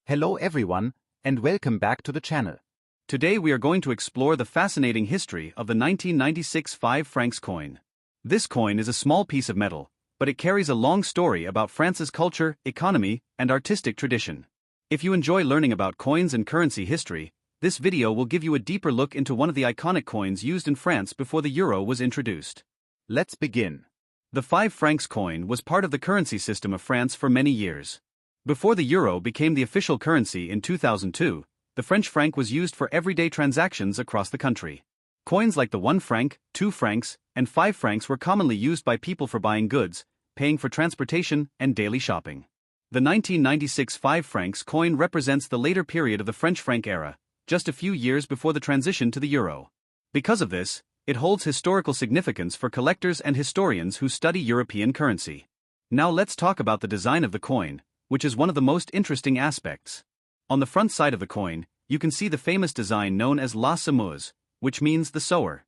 Hello everyone, and welcome back to the channel. Today we are going to explore the fascinating history of the 1996 5 francs coin. This coin is a small piece of metal, but it carries a long story about France's culture, economy, and artistic tradition. If you enjoy learning about coins and currency history, this video will give you a deeper look into one of the iconic coins used in France before the euro was introduced. Let's begin. The 5 francs coin was part of the currency system of France for many years. Before the euro became the official currency in 2002, the French franc was used for everyday transactions across the country. Coins like the 1 franc, 2 francs, and 5 francs were commonly used by people for buying goods, paying for transportation, and daily shopping. The 1996 5 francs coin represents the later period of the French franc era, just a few years before the transition to the euro. Because of this, it holds historical significance for collectors and historians who study European currency. Now let's talk about the design of the coin, which is one of the most interesting aspects. On the front side of the coin, you can see the famous design known as la semeuse, which means the sower.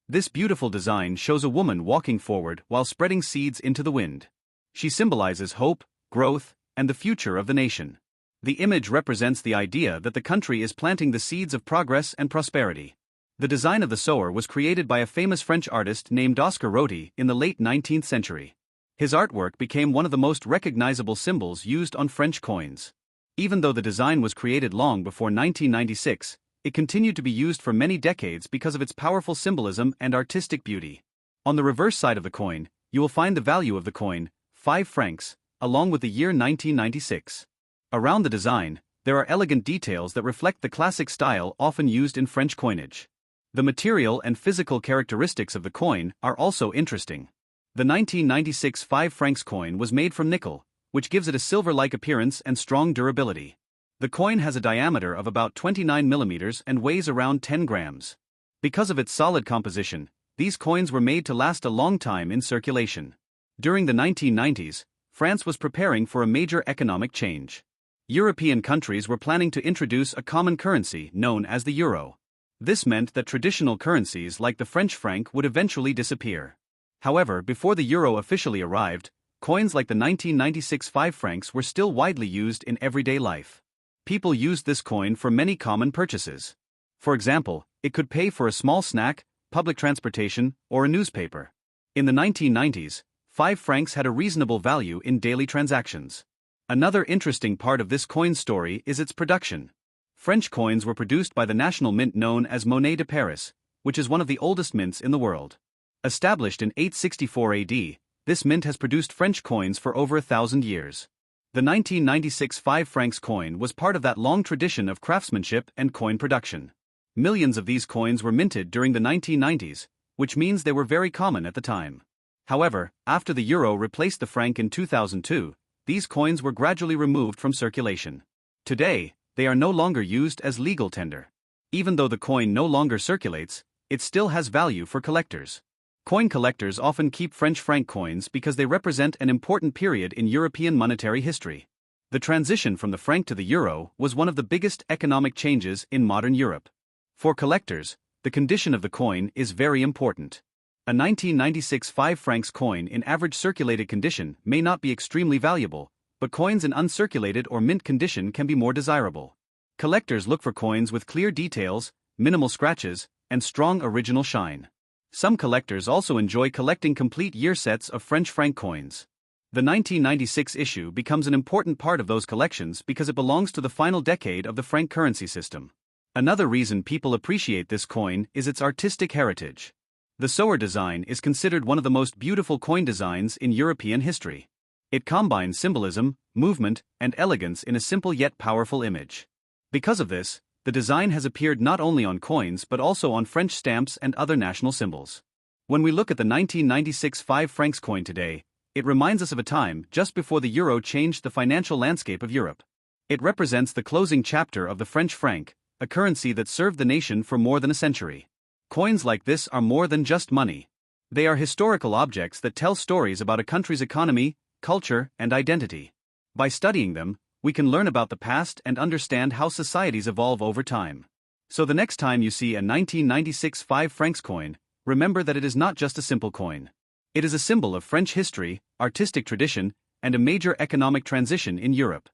This beautiful design shows a woman walking forward while spreading seeds into the wind. She symbolizes hope, growth, and the future of the nation. The image represents the idea that the country is planting the seeds of progress and prosperity. The design of the sower was created by a famous French artist named Oscar Roty in the late 19th century. His artwork became one of the most recognizable symbols used on French coins. Even though the design was created long before 1996, it continued to be used for many decades because of its powerful symbolism and artistic beauty. On the reverse side of the coin, you will find the value of the coin, 5 francs, along with the year 1996. Around the design, there are elegant details that reflect the classic style often used in French coinage. The material and physical characteristics of the coin are also interesting. The 1996 5 francs coin was made from nickel, which gives it a silver-like appearance and strong durability. The coin has a diameter of about 29 millimeters and weighs around 10 grams. Because of its solid composition, these coins were made to last a long time in circulation. During the 1990s, France was preparing for a major economic change. European countries were planning to introduce a common currency known as the euro. This meant that traditional currencies like the French franc would eventually disappear. However, before the euro officially arrived, coins like the 1996 5 francs were still widely used in everyday life. People used this coin for many common purchases. For example, it could pay for a small snack, public transportation, or a newspaper. In the 1990s, 5 francs had a reasonable value in daily transactions. Another interesting part of this coin story is its production. French coins were produced by the national mint known as Monnaie de Paris, which is one of the oldest mints in the world. Established in 864 AD, this mint has produced French coins for over 1,000 years. The 1996 5 francs coin was part of that long tradition of craftsmanship and coin production. Millions of these coins were minted during the 1990s, which means they were very common at the time. However, after the euro replaced the franc in 2002, these coins were gradually removed from circulation. Today, they are no longer used as legal tender. Even though the coin no longer circulates, it still has value for collectors. Coin collectors often keep French franc coins because they represent an important period in European monetary history. The transition from the franc to the euro was one of the biggest economic changes in modern Europe. For collectors, the condition of the coin is very important. A 1996 5 francs coin in average circulated condition may not be extremely valuable, but coins in uncirculated or mint condition can be more desirable. Collectors look for coins with clear details, minimal scratches, and strong original shine. Some collectors also enjoy collecting complete year sets of French franc coins. The 1996 issue becomes an important part of those collections because it belongs to the final decade of the franc currency system. Another reason people appreciate this coin is its artistic heritage. The sower design is considered one of the most beautiful coin designs in European history. It combines symbolism, movement, and elegance in a simple yet powerful image. Because of this, the design has appeared not only on coins but also on French stamps and other national symbols. When we look at the 1996 5 francs coin today, it reminds us of a time just before the euro changed the financial landscape of Europe. It represents the closing chapter of the French franc, a currency that served the nation for more than a century. Coins like this are more than just money. They are historical objects that tell stories about a country's economy, culture, and identity. By studying them, we can learn about the past and understand how societies evolve over time. So the next time you see a 1996 5 francs coin, remember that it is not just a simple coin. It is a symbol of French history, artistic tradition, and a major economic transition in Europe.